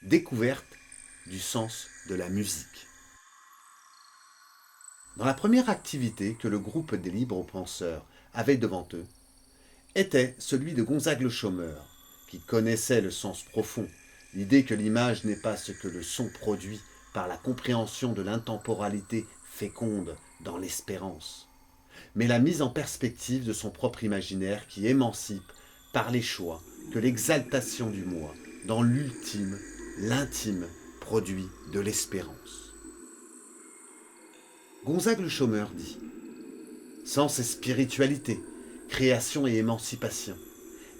découverte du sens de la musique. Dans la première activité que le groupe des libres penseurs avait devant eux, était celui de Gonzague le Chômeur, qui connaissait le sens profond, l'idée que l'image n'est pas ce que le son produit par la compréhension de l'intemporalité féconde dans l'espérance, mais la mise en perspective de son propre imaginaire qui émancipe par les choix que l'exaltation du moi dans l'ultime, l'intime produit de l'espérance. Gonzague le Chômeur dit « Sens et spiritualité, création et émancipation.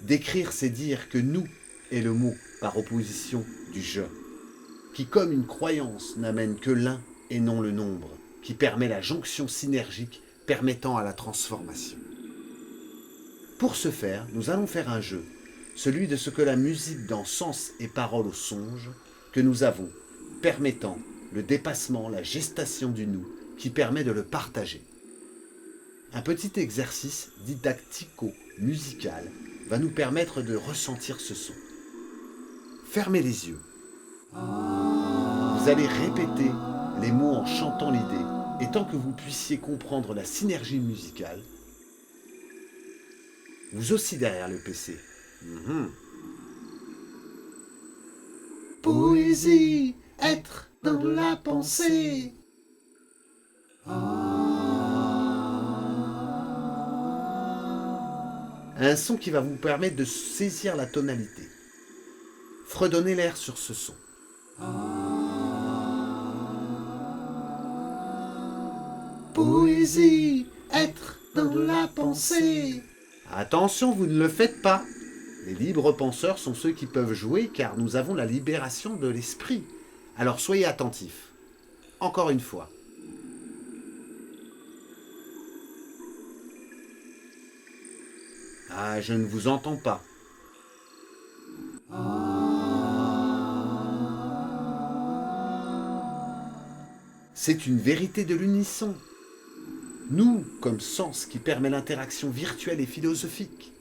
Décrire, c'est dire que nous est le mot par opposition du je, qui comme une croyance n'amène que l'un et non le nombre, qui permet la jonction synergique permettant à la transformation. Pour ce faire, nous allons faire un jeu, celui de ce que la musique dans sens et parole au songe que nous avons, permettant le dépassement, la gestation du nous, qui permet de le partager. Un petit exercice didactico-musical va nous permettre de ressentir ce son. Fermez les yeux. Vous allez répéter les mots en chantant l'idée, et tant que vous puissiez comprendre la synergie musicale, vous aussi derrière le PC. Poésie, être dans la pensée. Un son qui va vous permettre de saisir la tonalité. Fredonnez l'air sur ce son. Poésie, être dans la pensée. Attention, vous ne le faites pas. Les libres penseurs sont ceux qui peuvent jouer car nous avons la libération de l'esprit. Alors soyez attentifs. Encore une fois. Ah, je ne vous entends pas. C'est une vérité de l'unisson. Nous, comme sens qui permet l'interaction virtuelle et philosophique.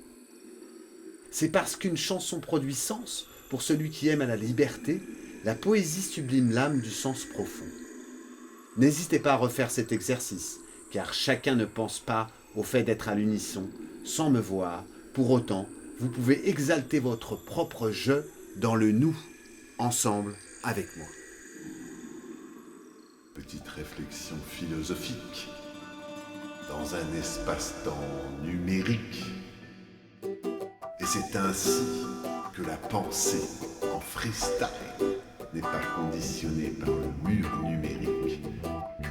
C'est parce qu'une chanson produit sens, pour celui qui aime à la liberté, la poésie sublime l'âme du sens profond. N'hésitez pas à refaire cet exercice, car chacun ne pense pas au fait d'être à l'unisson, sans me voir. Pour autant, vous pouvez exalter votre propre « je » dans le « nous », ensemble avec moi. Petite réflexion philosophique dans un espace-temps numérique. Et c'est ainsi que la pensée en freestyle n'est pas conditionnée par le mur numérique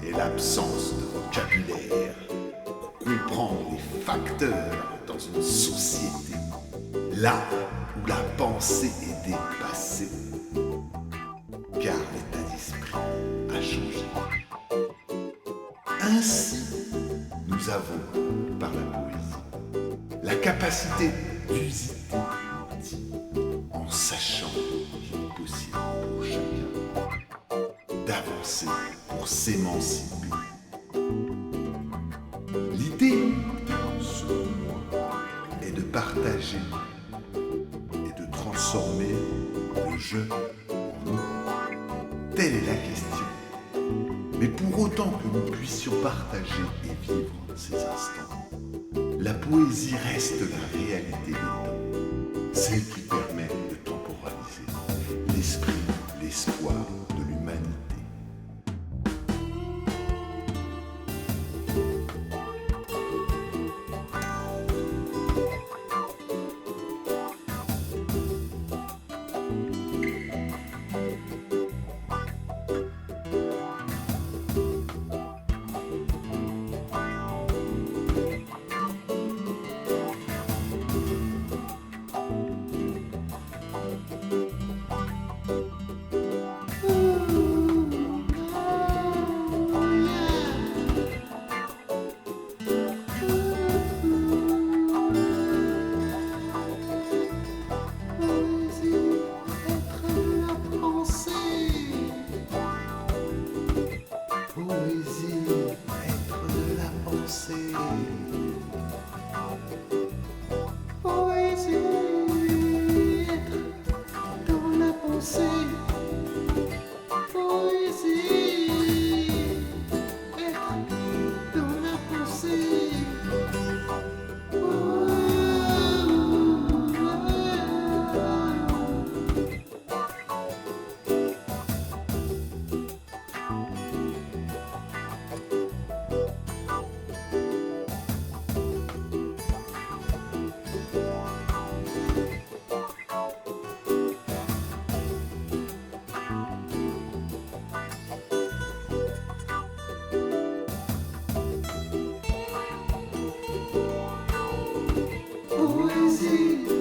et l'absence de vocabulaire. Comprendre les facteurs dans une société là où la pensée est dépassée, car l'état d'esprit a changé. Ainsi, nous avons, par la poésie, la capacité d'user en sachant qu'il est possible pour chacun d'avancer pour s'émanciper. L'idée, selon moi, est de partager et de transformer le je en nous. Telle est la question. Mais pour autant que nous puissions partager et vivre ces instants, la poésie reste la réalité des temps, celle qui permet de temporaliser l'esprit, l'espoir de l'humanité. poésie.